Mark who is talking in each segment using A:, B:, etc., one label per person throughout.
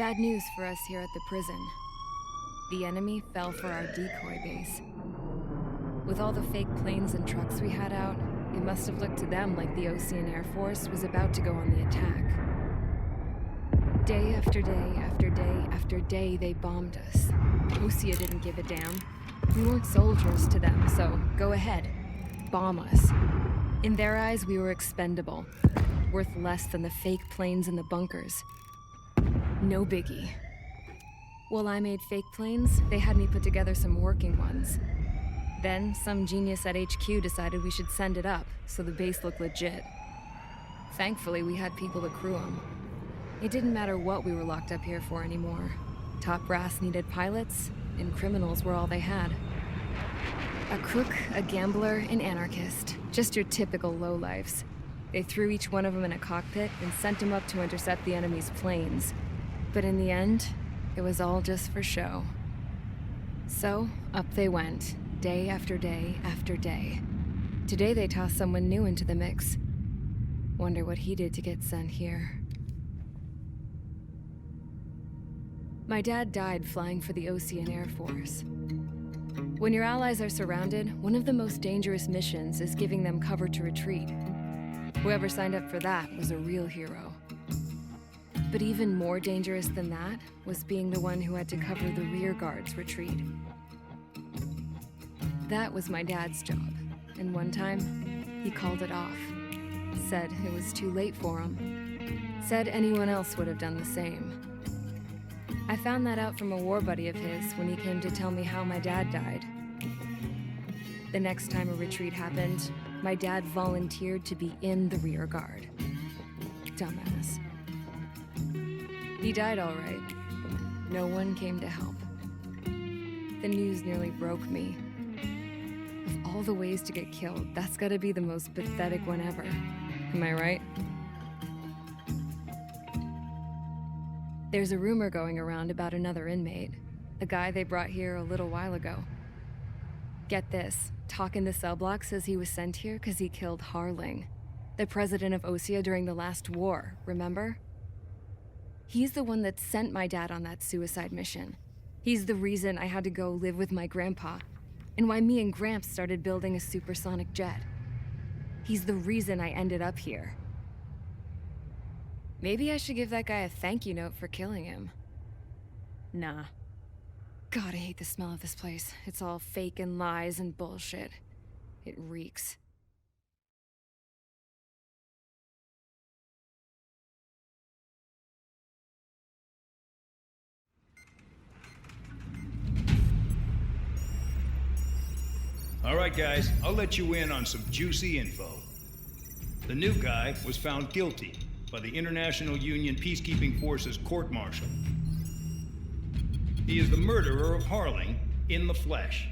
A: Bad news for us here at the prison. The enemy fell for our decoy base. With all the fake planes and trucks we had out, it must have looked to them like the Ocean Air Force was about to go on the attack. Day after day after day after day, they bombed us. Osea didn't give a damn. We weren't soldiers to them, so go ahead. Bomb us. In their eyes, we were expendable. Worth less than the fake planes in the bunkers. No biggie. While I made fake planes, they had me put together some working ones. Then, some genius at HQ decided we should send it up, so the base looked legit. Thankfully, we had people to crew them. It didn't matter what we were locked up here for anymore. Top brass needed pilots, and criminals were all they had. A crook, a gambler, an anarchist. Just your typical lowlifes. They threw each one of them in a cockpit and sent them up to intercept the enemy's planes. But in the end, it was all just for show. So, up they went, day after day after day. Today they tossed someone new into the mix. Wonder what he did to get sent here. My dad died flying for the Ocean Air Force. When your allies are surrounded, one of the most dangerous missions is giving them cover to retreat. Whoever signed up for that was a real hero. But even more dangerous than that was being the one who had to cover the rear guard's retreat. That was my dad's job, and one time, he called it off. Said it was too late for him. Said anyone else would have done the same. I found that out from a war buddy of his when he came to tell me how my dad died. The next time a retreat happened, my dad volunteered to be in the rear guard. Dumbass. He died all right. No one came to help. The news nearly broke me. Of all the ways to get killed, that's gotta be the most pathetic one ever. Am I right? There's a rumor going around about another inmate. A guy they brought here a little while ago. Get this, talk in the cell block says he was sent here because he killed Harling, the president of Osea during the last war, remember? He's the one that sent my dad on that suicide mission. He's the reason I had to go live with my grandpa, and why me and Gramps started building a supersonic jet. He's the reason I ended up here. Maybe I should give that guy a thank you note for killing him. Nah. God, I hate the smell of this place. It's all fake and lies and bullshit. It reeks.
B: All right, guys, I'll let you in on some juicy info. The new guy was found guilty by the International Union Peacekeeping Forces court-martial. He is the murderer of Harling in the flesh.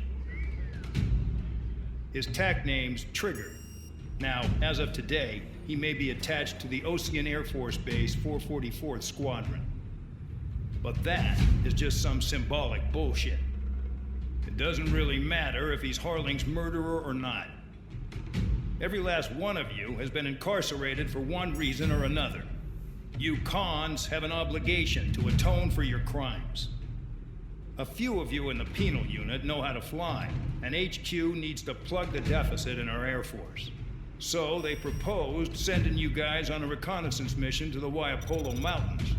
B: His tack name's Trigger. Now, as of today, he may be attached to the Ocean Air Force Base 444th Squadron. But that is just some symbolic bullshit. It doesn't really matter if he's Harling's murderer or not. Every last one of you has been incarcerated for one reason or another. You cons have an obligation to atone for your crimes. A few of you in the penal unit know how to fly, and HQ needs to plug the deficit in our Air Force. So they proposed sending you guys on a reconnaissance mission to the Waiapolo Mountains.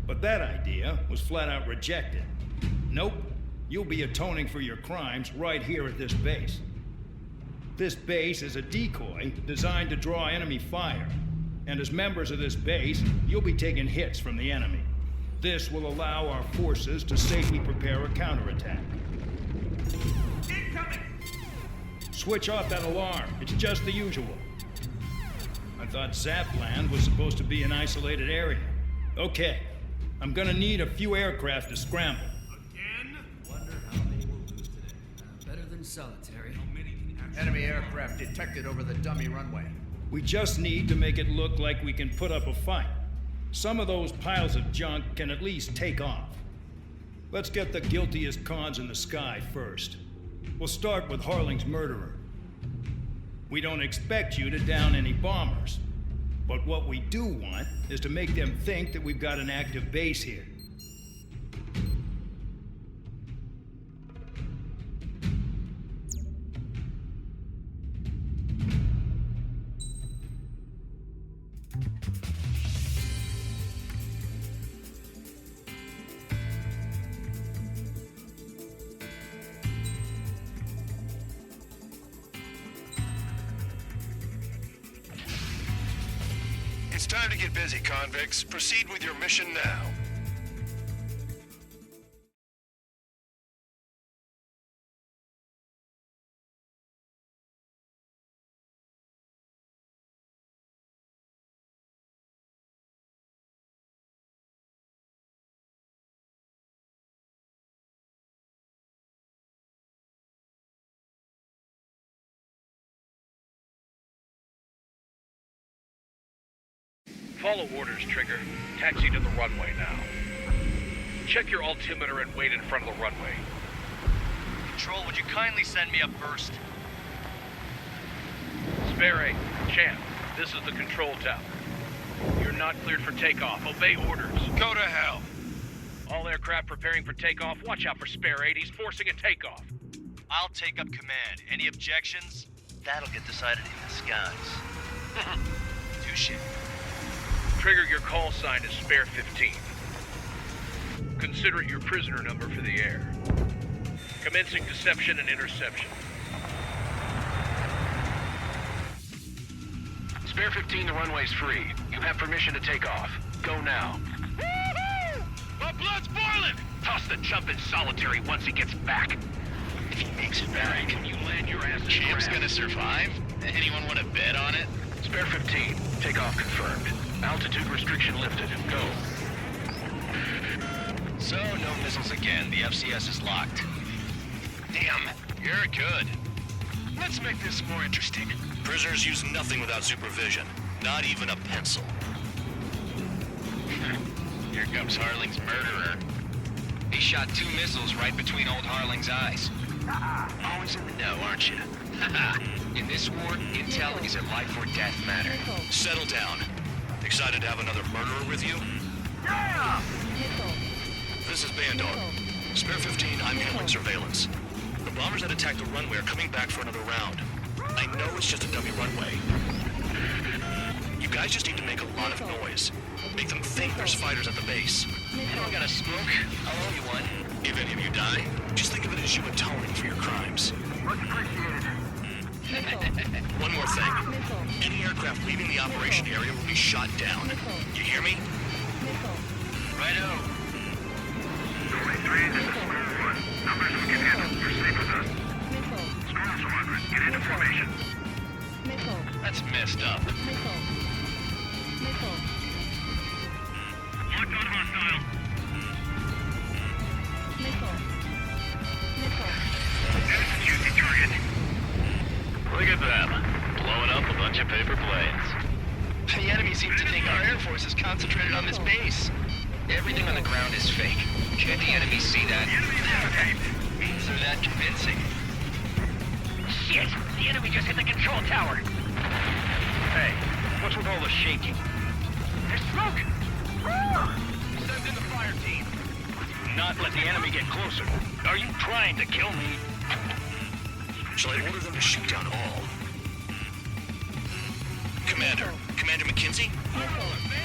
B: But that idea was flat out rejected. Nope, you'll be atoning for your crimes right here at this base. This base is a decoy designed to draw enemy fire, and as members of this base, you'll be taking hits from the enemy. This will allow our forces to safely prepare a counterattack.
C: Incoming!
B: Switch off that alarm. It's just the usual. I thought Zapland was supposed to be an isolated area. Okay, I'm gonna need a few aircraft to scramble.
C: Again?
D: Wonder how they will lose today. Better than solitary.
C: How many can actually...
E: Enemy aircraft detected over the dummy runway.
B: We just need to make it look like we can put up a fight. Some of those piles of junk can at least take off. Let's get the guiltiest cons in the sky first. We'll start with Harling's murderer. We don't expect you to down any bombers, but what we do want is to make them think that we've got an active base here.
C: It's time to get busy, convicts. Proceed with your mission now.
F: Follow orders, Trigger. Taxi to the runway now. Check your altimeter and wait in front of the runway.
G: Control, would you kindly send me up first?
F: Spare, Champ, this is the control tower. You're not cleared for takeoff. Obey orders.
C: Go to hell.
F: All aircraft preparing for takeoff. Watch out for Spare 8. He's forcing a takeoff.
G: I'll take up command. Any objections? That'll get decided in the skies. Touche.
F: Trigger, your call sign is Spare 15. Consider it your prisoner number for the air. Commencing deception and interception. Spare 15, the runway's free. You have permission to take off. Go now. Woo-hoo! My blood's boiling! Toss the jump in solitary once he gets back. If he makes it back, can you land your ass in
H: Champ's
F: ground?
H: gonna survive? Anyone want to bet on it?
F: Spare 15, takeoff confirmed. Altitude restriction lifted. Go.
H: So, no missiles again. The FCS is locked. Damn, you're good.
C: Let's make this more interesting.
H: Prisoners use nothing without supervision. Not even a pencil. Here comes Harling's murderer. He shot 2 missiles right between old Harling's eyes. Always in the know, aren't you? In this war, intel is a life or death matter. Settle down. Excited to have another murderer with you?
C: Yeah!
H: This is Bandog. Spare 15, I'm handling surveillance. The bombers that attacked the runway are coming back for another round. I know it's just a dummy runway. You guys just need to make a lot of noise. Make them think there's fighters at the base. Anyone got a smoke? I'll owe you one. If any of you die, just think of it as you atoning for your crimes.
C: Much appreciated.
H: One more thing. Any aircraft leaving the operation area will be shot down. You hear me? Righto.
C: Only 3, this is Squadron 1. Numbers we can handle. Proceed with us. Squadron Squadron, get into formation.
H: That's messed up.
C: Locked on hostile. Execute the target.
H: Look at them. Blowing up a bunch of paper planes. The enemy seems to think our Air Force is concentrated on this base. Everything on the ground is fake. Can't the enemy see that?
C: The enemy is out.
H: Means they're that convincing.
F: Shit! The enemy just hit the control tower! Hey, what's with all the shaking? There's smoke! Send in the fire team. Not let the enemy get closer. Are you trying to kill me?
H: Shall I order them to shoot down all? Commander McKinsey?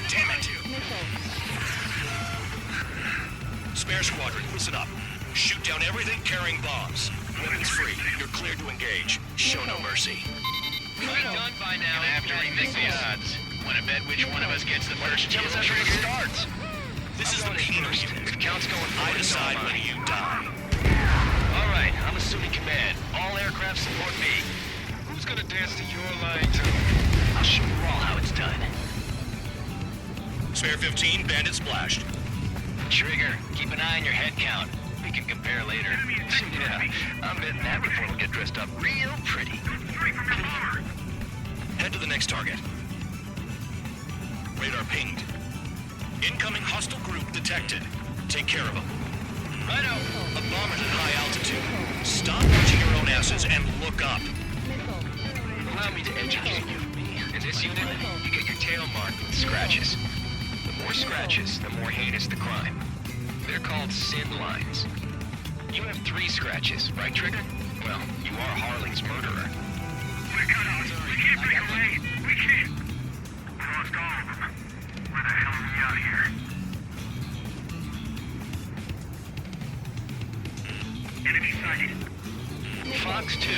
H: Damn it! Spare Squadron, listen up. Shoot down everything carrying bombs. Weapons free. You're cleared to engage. Show no mercy. We'll be done by now. Gonna have to remix the odds. Wanna bet which one of us gets the first kill? Trigger starts. This is the Peters. If count's going, I decide when you die. All right, I'm assuming command. All aircraft support me.
C: Who's gonna dance to your line, too?
H: I'll show you all how it's done. Spare 15, bandit splashed. Trigger, keep an eye on your head count. We can compare later. Yeah, I'm betting that report will get dressed up real pretty. Head to the next target. Radar pinged. Incoming hostile group detected. Take care of them. Righto. A bomber's at high altitude. Stop watching your own asses and look up. Allow me to educate you. In this unit, you get your tail marked with scratches. The more scratches, the more heinous the crime. They're called sin lines. You have 3 scratches, right, Trigger? Well, you are Harling's murderer.
C: We're cut out. We can't break away. We can't. We lost all of them. Where the hell are we out here? Enemy sighted.
H: Fox 2.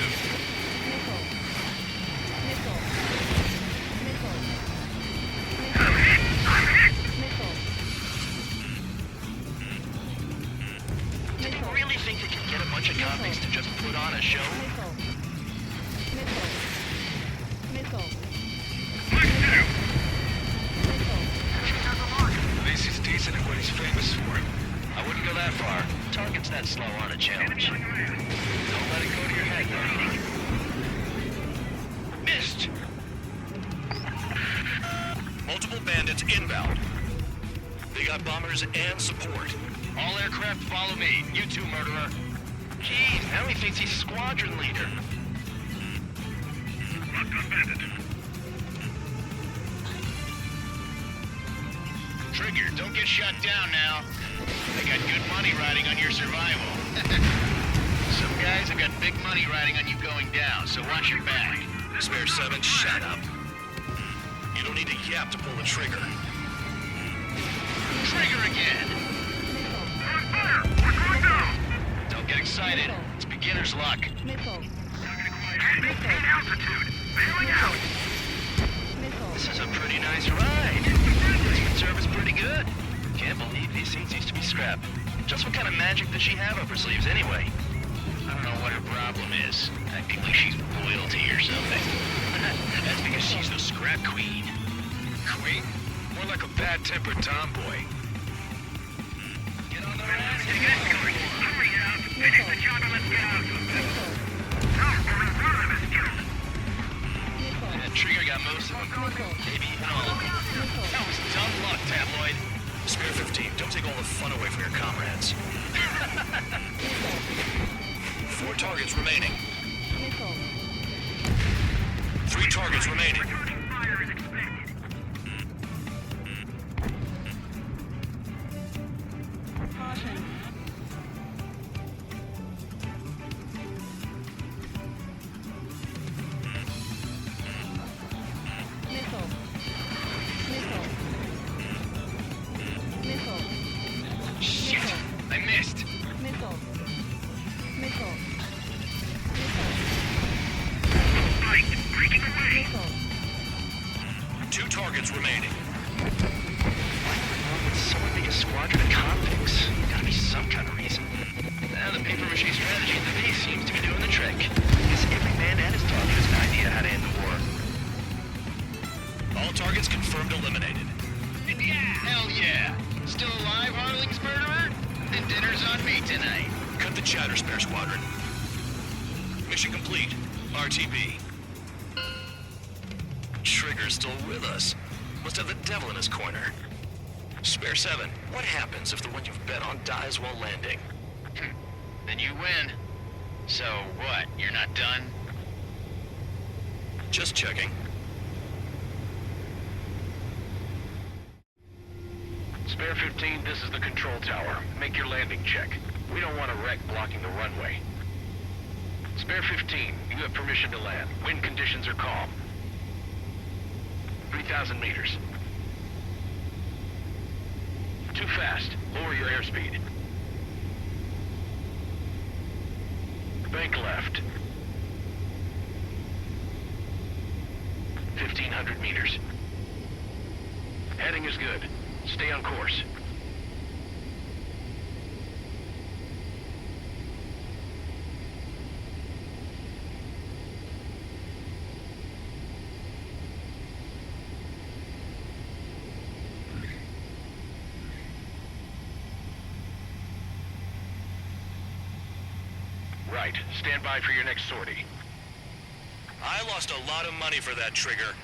G: that slow on a challenge? Don't let it go to your head, though. Missed!
H: Multiple bandits inbound. They got bombers and support.
G: All aircraft follow me. You too, murderer. Jeez, now he thinks he's squadron leader.
C: Locked on bandit.
F: Trigger, don't get shut down now. I got good money riding on your survival. Some guys have got big money riding on you going down, so watch your back.
H: Spare 7, shut up. You don't need a yap to pull the trigger.
F: Trigger again!
C: On fire! We're going down!
F: Don't get excited. It's beginner's luck.
C: Enemy in altitude! Bailing out!
G: This is a pretty nice ride. Instrument service pretty good. Can't believe these seats used to be scrap. Just what kind of magic does she have up her sleeves anyway?
F: I don't know what her problem is. Acting like she's royalty or something. That's because she's the scrap queen. Queen? More like a bad-tempered tomboy. Get on the ride.
C: Hurry out! Finish the job and let's get out! No, we're in front of this kill!
G: That trigger got most of them. Maybe even all of them. That was dumb luck, Tabloid.
H: Spare 15, don't take all the fun away from your comrades. 4 targets remaining. 3 targets remaining.
C: Returning fire is expected.
F: Shit! I missed!
C: Fight! Breaking away!
H: 2 targets remaining.
G: Someone make a squadron of convicts. Gotta be some kind of reason. Now the paper-mache strategy at the base seems to be doing the trick. Guess every man and his dog has an idea how to end the war.
H: All targets confirmed eliminated.
F: Yeah! Hell yeah! Still alive, Harling's murderer? Then dinner's on me tonight.
H: Cut the chatter, Spare Squadron. Mission complete. RTB. Trigger's still with us. Must have the devil in his corner. Spare 7, what happens if the one you've bet on dies while landing?
F: Then you win. So what, you're not done?
H: Just checking.
F: Spare 15, this is the control tower. Make your landing check. We don't want a wreck blocking the runway. Spare 15, you have permission to land. Wind conditions are calm. 3,000 meters. Too fast. Lower your airspeed. Bank left. 1,500 meters. Heading is good. Stay on course. Right. Stand by for your next sortie.
H: I lost a lot of money for that trigger.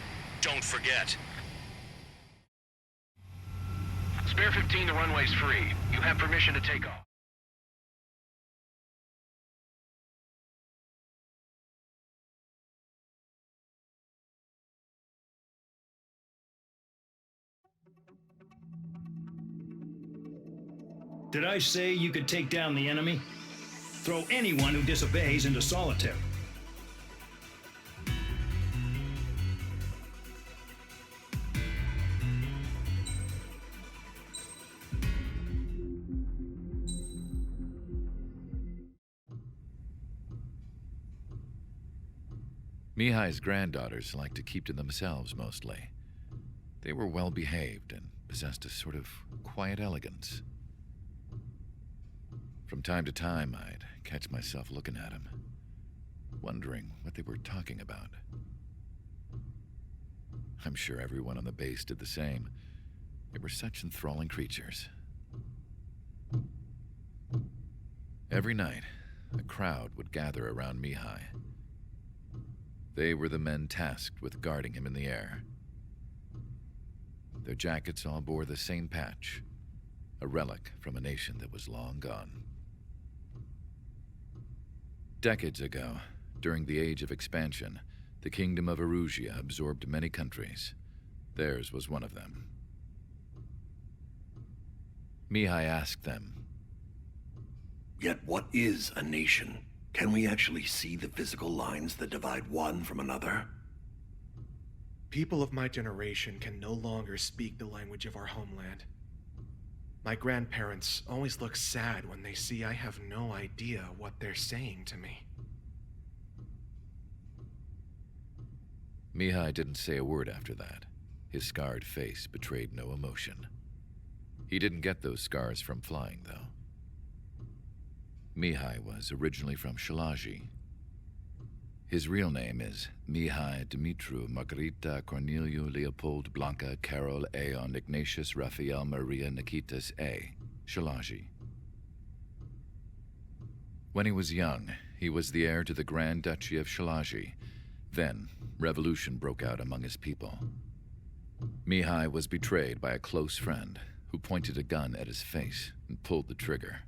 H: Don't forget.
F: Spare 15, the runway's free. You have permission to take off.
B: Did I say you could take down the enemy? Throw anyone who disobeys into solitary.
I: Mihai's granddaughters liked to keep to themselves mostly. They were well behaved and possessed a sort of quiet elegance. From time to time, I'd catch myself looking at them, wondering what they were talking about. I'm sure everyone on the base did the same. They were such enthralling creatures. Every night, a crowd would gather around Mihai. They were the men tasked with guarding him in the air. Their jackets all bore the same patch, a relic from a nation that was long gone. Decades ago, during the Age of Expansion, the Kingdom of Erusia absorbed many countries. Theirs was one of them. Mihai asked them,
J: "Yet what is a nation? Can we actually see the physical lines that divide one from another?"
K: People of my generation can no longer speak the language of our homeland. My grandparents always look sad when they see I have no idea what they're saying to me.
I: Mihai didn't say a word after that. His scarred face betrayed no emotion. He didn't get those scars from flying, though. Mihai was originally from Shalaji. His real name is Mihai Dumitru Margarita Corneliu Leopold Blanca Carol Aeon Ignatius Raphael Maria Nikitas A. Shalaji. When he was young, he was the heir to the Grand Duchy of Shalaji. Then, revolution broke out among his people. Mihai was betrayed by a close friend who pointed a gun at his face and pulled the trigger.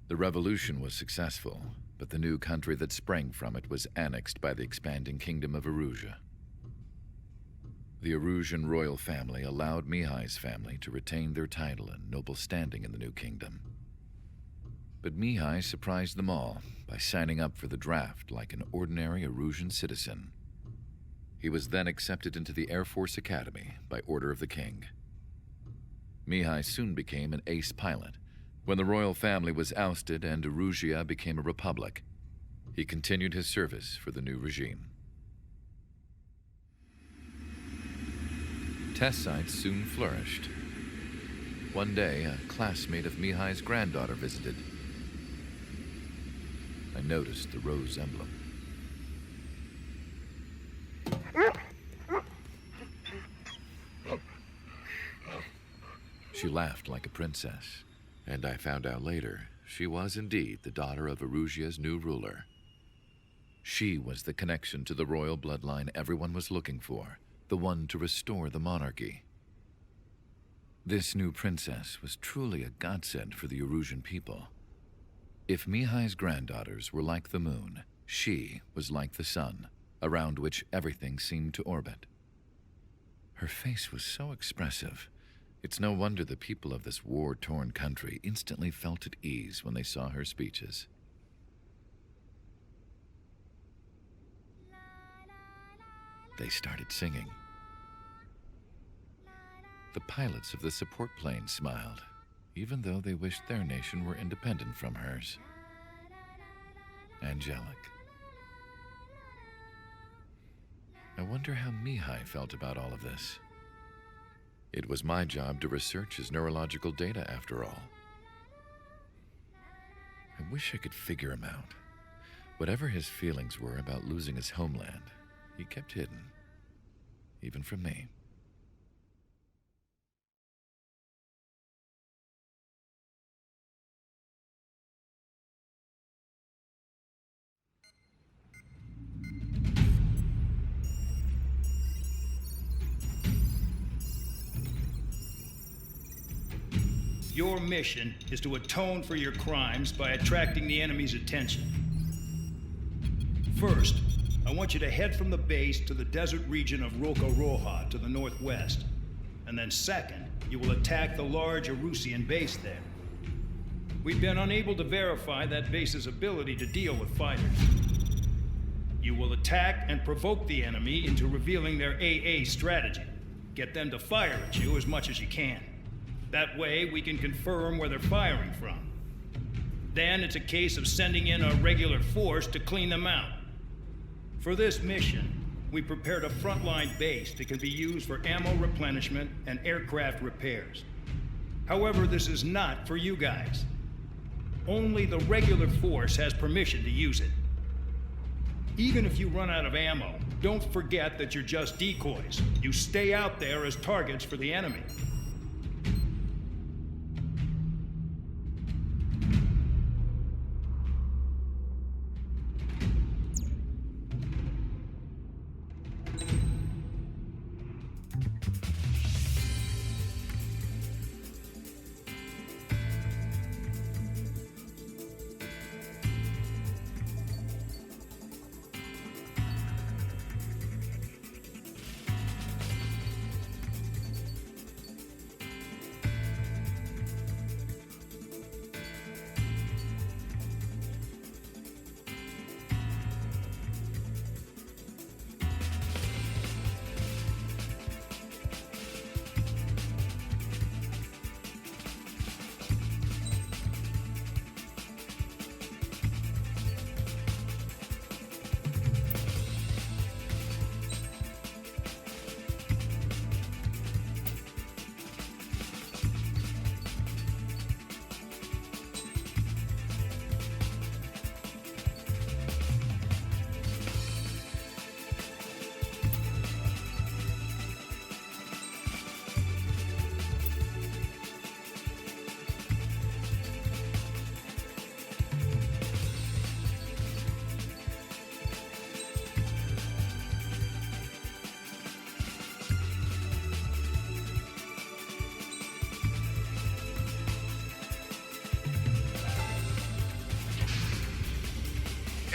I: The revolution was successful, but the new country that sprang from it was annexed by the expanding Kingdom of Erusia. The Erusian royal family allowed Mihai's family to retain their title and noble standing in the new kingdom. But Mihai surprised them all by signing up for the draft like an ordinary Erusian citizen. He was then accepted into the Air Force Academy by order of the king. Mihai soon became an ace pilot. When the royal family was ousted and Erusia became a republic, he continued his service for the new regime. Test sites soon flourished. One day, a classmate of Mihai's granddaughter visited. I noticed the rose emblem. She laughed like a princess. And I found out later, she was indeed the daughter of Erusia's new ruler. She was the connection to the royal bloodline everyone was looking for, the one to restore the monarchy. This new princess was truly a godsend for the Erusian people. If Mihai's granddaughters were like the moon, she was like the sun, around which everything seemed to orbit. Her face was so expressive. It's no wonder the people of this war-torn country instantly felt at ease when they saw her speeches. They started singing. The pilots of the support plane smiled, even though they wished their nation were independent from hers. Angelic. I wonder how Mihai felt about all of this. It was my job to research his neurological data, after all. I wish I could figure him out. Whatever his feelings were about losing his homeland, he kept hidden, even from me.
B: Your mission is to atone for your crimes by attracting the enemy's attention. First, I want you to head from the base to the desert region of Roca-Roja to the northwest. And then second, you will attack the large Erusian base there. We've been unable to verify that base's ability to deal with fighters. You will attack and provoke the enemy into revealing their AA strategy. Get them to fire at you as much as you can. That way, we can confirm where they're firing from. Then it's a case of sending in a regular force to clean them out. For this mission, we prepared a frontline base that can be used for ammo replenishment and aircraft repairs. However, this is not for you guys. Only the regular force has permission to use it. Even if you run out of ammo, don't forget that you're just decoys. You stay out there as targets for the enemy.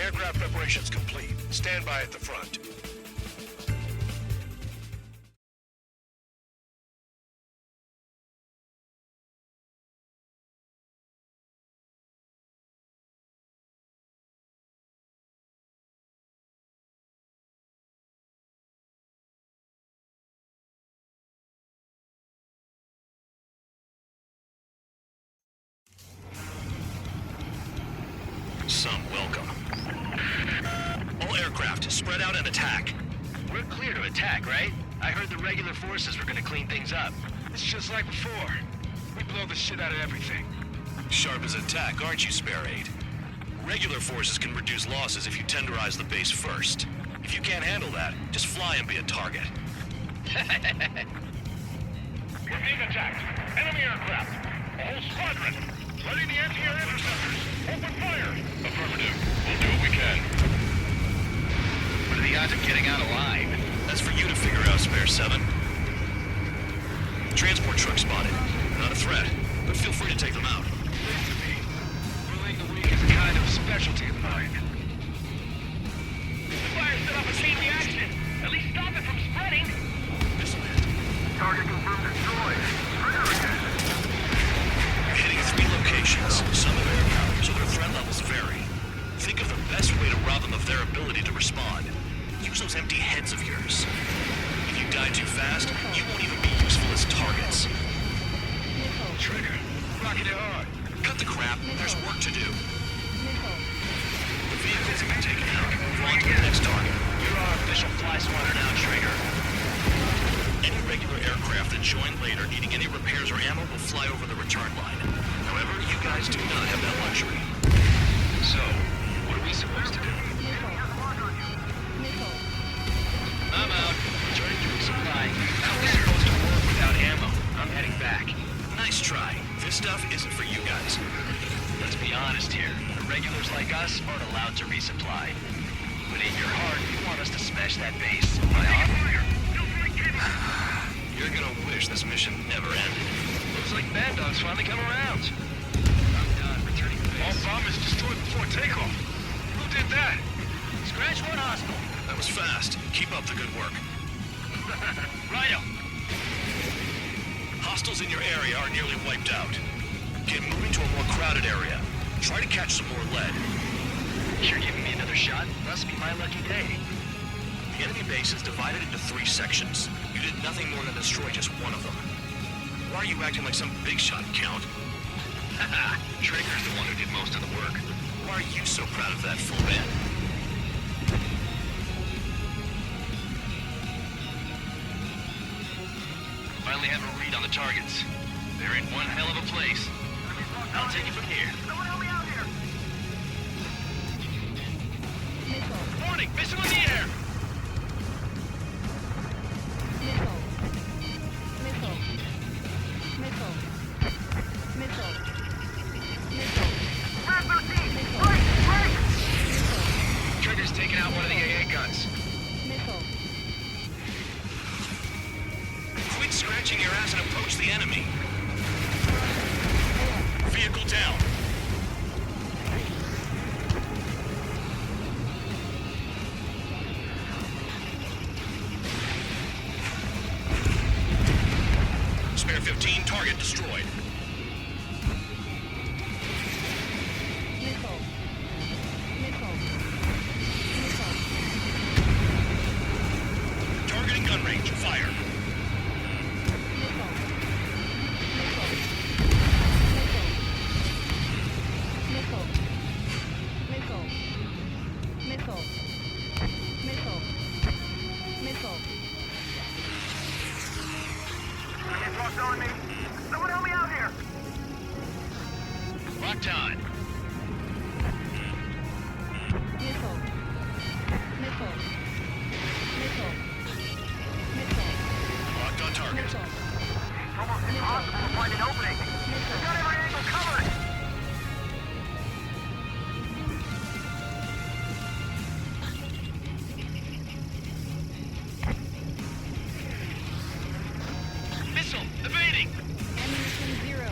H: Aircraft preparations complete. Stand by at the front. Some welcome. All aircraft, spread out and attack.
F: We're clear to attack, right? I heard the regular forces were gonna clean things up.
H: It's just like before. We blow the shit out of everything. Sharp as a tack, aren't you, Spare Aid? Regular forces can reduce losses if you tenderize the base first. If you can't handle that, just fly and be a target.
C: We're being attacked. Enemy aircraft. A whole squadron. Ready the anti-air interceptors. Open fire. Affirmative. We'll do what we can.
F: What are the odds of getting out alive?
H: That's for you to figure out, Spare 7. Transport truck spotted. Not a threat, but feel free to take them out.
C: Leave to me. Bullying the weak is a kind of specialty of mine.
F: The fire set off a chain reaction. At least stop it from spreading.
H: Missile hit.
C: Target confirmed destroyed. Trigger again.
H: You're hitting 3 locations. Some of air power, so their threat levels vary. Think of the best way to rob them of their ability to respond. Use those empty heads of yours. If you die too fast, you won't even be useful as targets.
F: Trigger. Rocking it hard.
H: Cut the crap. There's work to do. The vehicles have been taken out. Move on to the next target.
F: You're our official fly swatter now, Trigger.
H: Any regular aircraft that join later needing any repairs or ammo will fly over the return line. However, you guys do not have that luxury.
F: So, what are we supposed to do? I'm out. Returning to resupply. How are we supposed to work without ammo? I'm heading back.
H: Nice try. This stuff isn't for you guys.
F: Let's be honest here. The regulars like us aren't allowed to resupply. But in your heart, you want us to smash that base. Am I off?
H: You're gonna wish this mission never ended.
F: Looks like Bad Dog's finally come around. I'm done. Returning to
C: All
F: base.
C: bombers destroyed before takeoff. Who did that?
F: Scratch one hostile.
H: That was fast. Keep up the good work.
F: Righto.
H: Hostiles in your area are nearly wiped out. Get moving to a more crowded area. Try to catch some more lead.
F: You're giving me another shot? Must be my lucky day.
H: The enemy base is divided into 3 sections. You did nothing more than destroy just one of them. Why are you acting like some big shot, Count?
F: Haha, Trigger's the one who did most of the work.
H: Why are you so proud of that, full man?
F: Finally have a read on the targets. They're in one hell of a place. I'll take it from here.
C: Someone help me out here.
F: Warning! Missile in the air! Trigger's taking out one of the AA guns.
H: Quit scratching your ass and approach the enemy. Vehicle down. Spare 15, target destroyed. Targeting gun range, fire.
C: Enemy locked on me. Someone help me out here.
F: Locked on.
H: Locked on target.
C: It's almost impossible to find an opening. We've got every angle covered.
F: Missile! Evading!
A: Ammunition 0.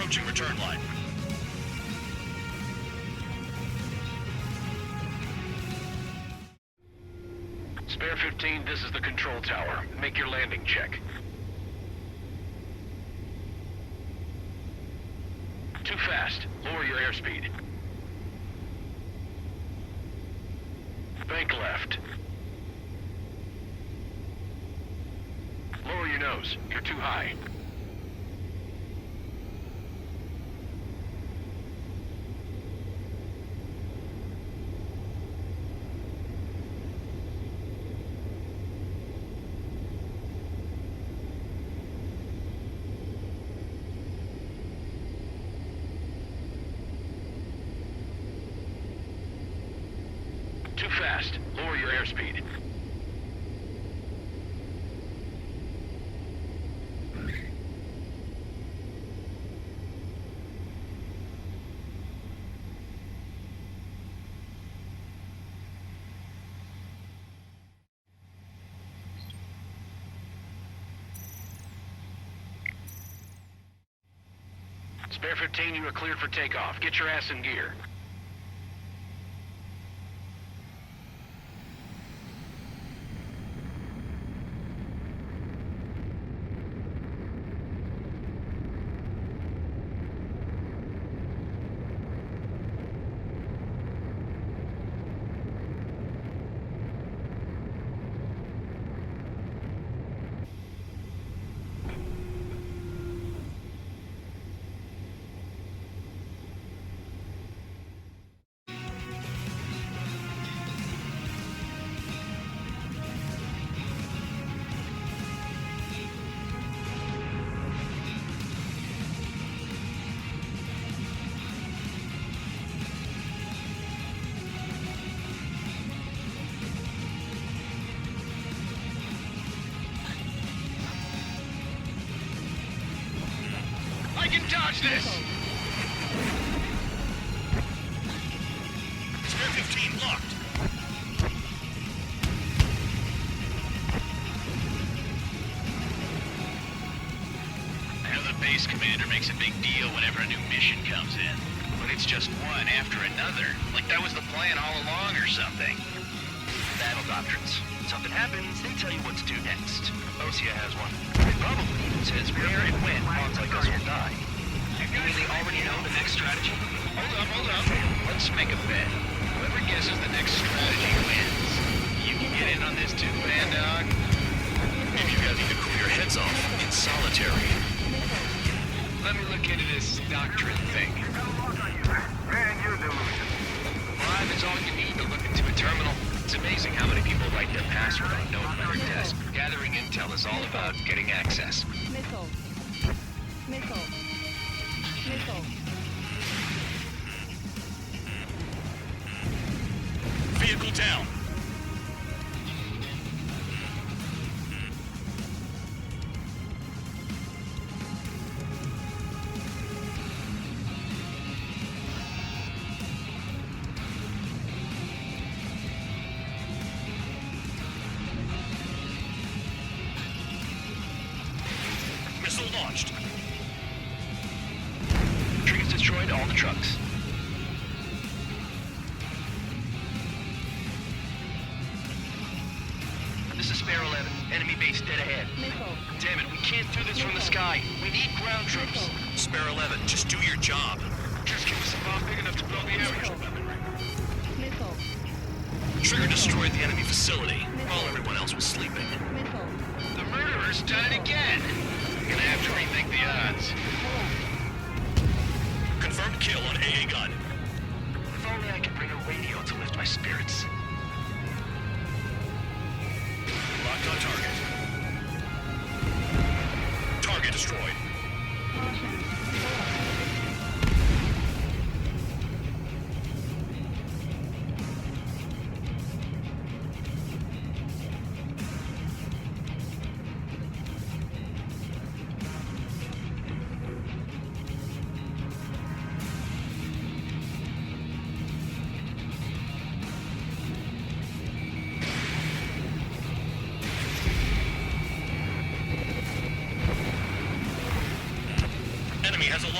H: Approaching return line.
C: Spare 15, this is the control tower. Make your landing check. Too fast. Lower your airspeed. Bank left. Lower your nose. You're too high. Too fast. Lower your airspeed. Spare 15, you are cleared for takeoff. Get your ass in gear. I can dodge this!
H: Spare 15 locked.
G: I know the base commander makes a big deal whenever a new mission comes in, but it's just one after another. Like that was the plan all along or something. Battle doctrines. Something happens, they tell you what to do next. Osea has one. It probably says where and when pawns like us will die. You mean they already know the next strategy? Hold up. Let's make a bet. Whoever guesses the next strategy wins. You can get in on this too, Bandog.
H: Maybe you guys need to cool your heads off in solitary.
G: Let me look into this doctrine thing. Live is all you need to look into a terminal. It's amazing how many people write their password on note by their desk. Gathering intel is all about getting access.
A: Missile.
H: Vehicle down. Missile launched.
G: Trees destroyed all the trucks. This is Spare 11. Enemy base dead ahead. Damn it, we can't do this from the sky. We need ground troops.
H: Spare 11, just do your job.
C: Just give us a bomb big enough to blow the area.
H: Trigger destroyed the enemy facility while everyone else was sleeping.
C: The murderer's done it again. Gonna have to rethink the odds.
H: Confirmed kill on AA gun.
G: If only I could bring a radio to lift my spirits.
H: Locked on target. Target destroyed.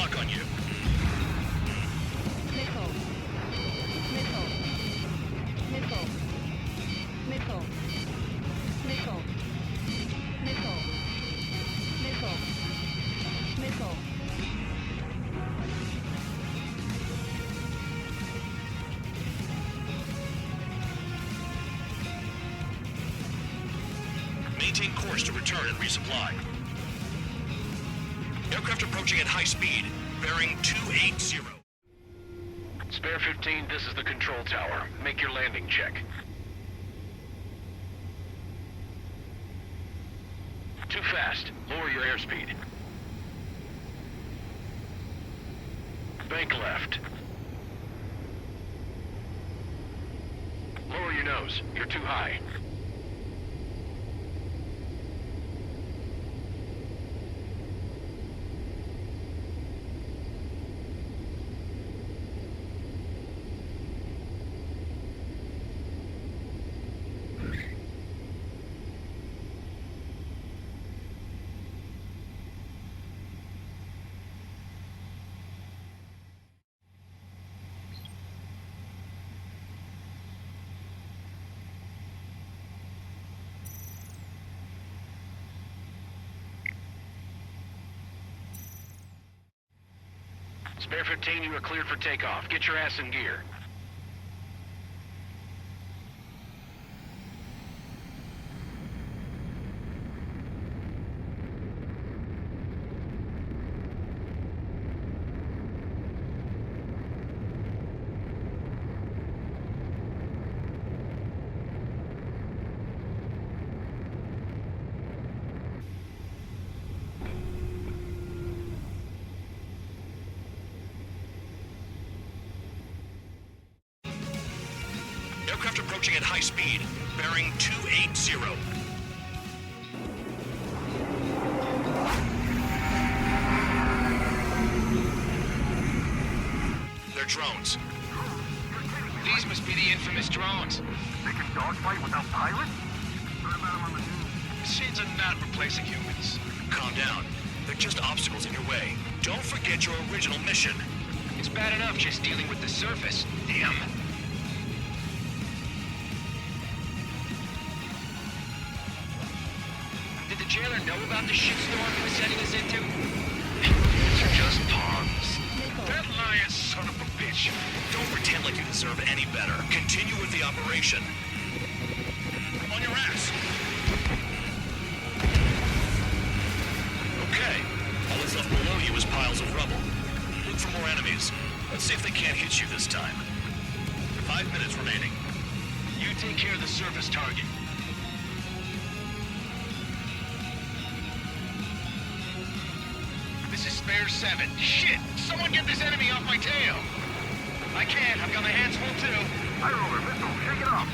H: stuck on you.
A: Nickel. Nickel. Nickel. Nickel. Nickel. Nickel. Nickel. Nickel.
H: Maintain course to return and resupply. Aircraft approaching at high speed, bearing 280.
C: Spare 15, this is the control tower. Make your landing check. Too fast. Lower your airspeed. Bank left. Lower your nose. You're too high. Spare 15, you are cleared for takeoff. Get your ass in gear.
H: Aircraft approaching at high speed, bearing 280. They're drones.
F: These must be the infamous drones.
C: They can dogfight without pilots?
H: Machines are not replacing humans. Calm down. They're just obstacles in your way. Don't forget your original mission.
F: It's bad enough just dealing with the surface. Damn. Did the jailer know about the shitstorm he was sending us into?
H: These are just pawns.
C: That lion son of a bitch!
H: Don't pretend like you deserve any better. Continue with the operation. On your ass! Okay. All that's left below you is piles of rubble. Look for more enemies. Let's see if they can't hit you this time. 5 minutes remaining.
F: You take care of the surface target.
C: This is Spare 7. Shit! Someone get this enemy off my tail!
F: I can't. I've got my hands full too.
C: High roller, missile, shake it off!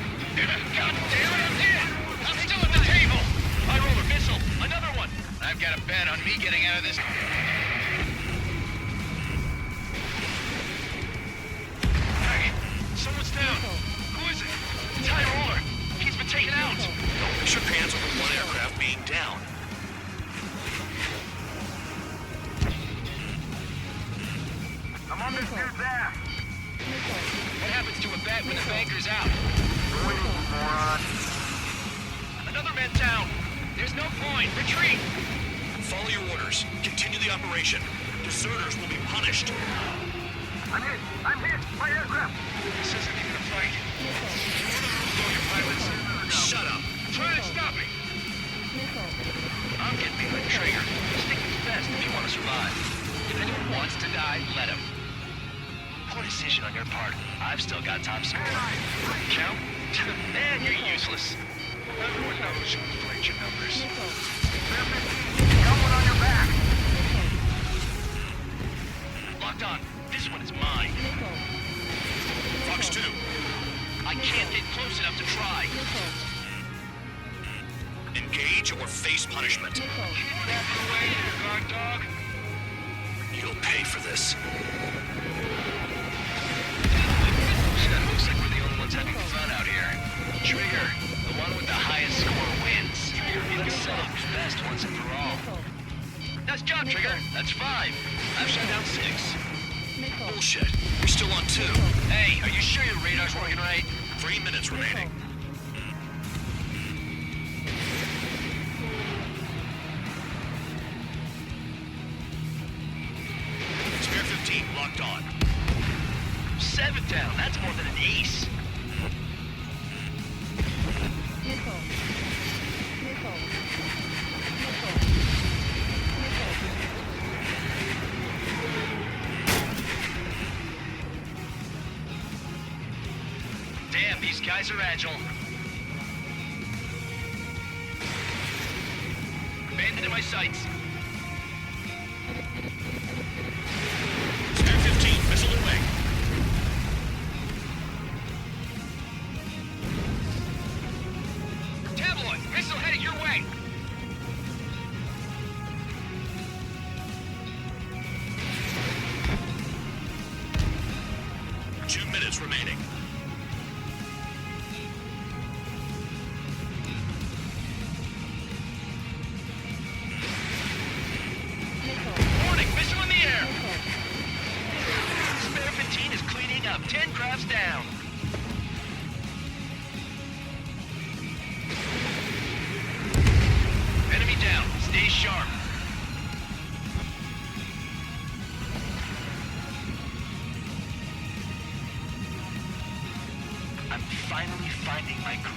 F: God damn it, I'm dead! I'm still at the table! High roller missile, another one!
C: I've got a bet on me getting out of this.
F: Hey, someone's down. Who is it? It's High roller. He's been taken out.
H: Don't mix your pants over one aircraft being down.
C: I'm on this dude's ass!
F: What happens to a bet when the banker's out?
C: Moron.
F: Another man down. There's no point. Retreat.
H: Follow your orders. Continue the operation. Deserters will be punished.
C: I'm hit! I'm hit! My aircraft!
F: This isn't even a fight. Go, your pilots.
H: Shut up.
F: Try to stop me. I'm getting behind the trigger. Stick is best if you want to survive. If anyone wants to die, let him. Poor decision on your part. I've still got top score. Count? Man, you're useless.
C: Everyone knows you inflate your numbers. Got one on your back!
F: Locked on. This one is mine.
H: Fox 2.
F: I can't get close enough to try.
H: Engage or face punishment.
F: Back away, you guard dog.
H: You'll pay for this.
F: Looks like we're the only ones having fun out here. Trigger, the one with the highest score wins. Let's settle who's best once and for all. Nice job, Trigger. That's 5.
H: I've shot down 6. Bullshit. We're still on 2.
F: Hey, are you sure your radar's working right?
H: 3 minutes remaining. Spare 15 locked on.
F: 7 down. That's more than an ace. Damn, these guys are agile. Bandit in my sights.
H: Spare 15, missile away.
F: Tabloid, missile headed your way.
H: Two minutes remaining.
F: Warning, missile in the air. Spare 15 is cleaning up. 10 crafts down. Enemy down. Stay sharp. I'm finally finding my groove.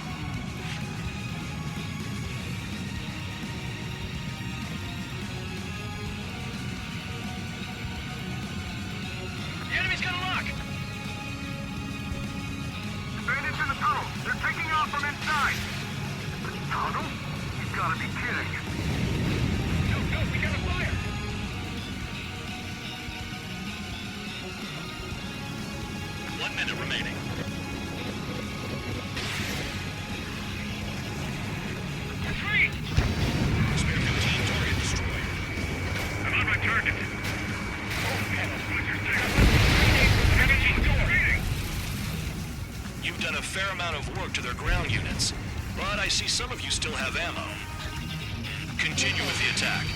F: The enemy's gonna lock.
C: Bandits in the tunnel. They're taking off from inside. The tunnel? You've got to be kidding. No, we gotta fire.
H: One minute remaining.
C: Retreat!
H: Spare 15 target destroyed.
C: I'm on my target. Energy door.
H: You've done a fair amount of work to their ground units, but I see some of you still have ammo. Continue with the attack.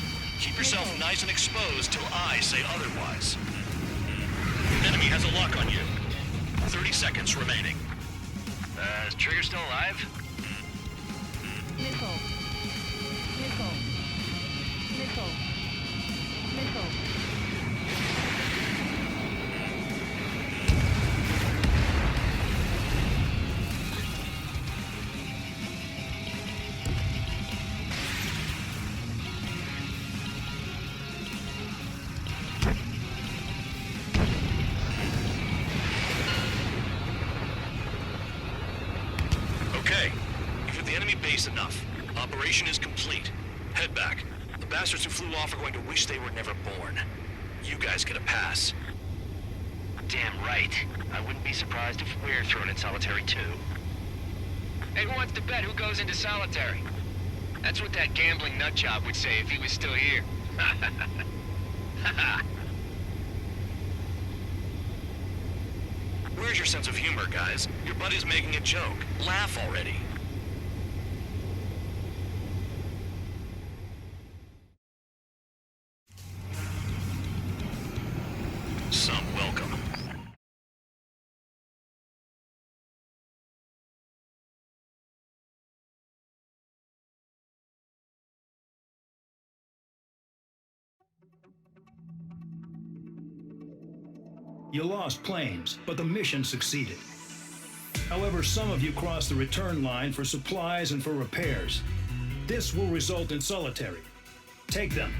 H: Keep yourself nice and exposed till I say otherwise. Enemy has a lock on you. 30 seconds remaining.
F: Is Trigger still alive?
H: Okay, you've hit the enemy base enough. Operation is complete. Head back. The bastards who flew off are going to wish they were never born. You guys get a pass.
F: Damn right. I wouldn't be surprised if we're thrown in solitary too. Hey, who wants to bet who goes into solitary? That's what that gambling nutjob would say if he was still here.
H: Where's your sense of humor, guys? Your buddy's making a joke. Laugh already. Some welcome.
B: You lost planes, but the mission succeeded. However, some of you crossed the return line for supplies and for repairs. This will result in solitary. Take them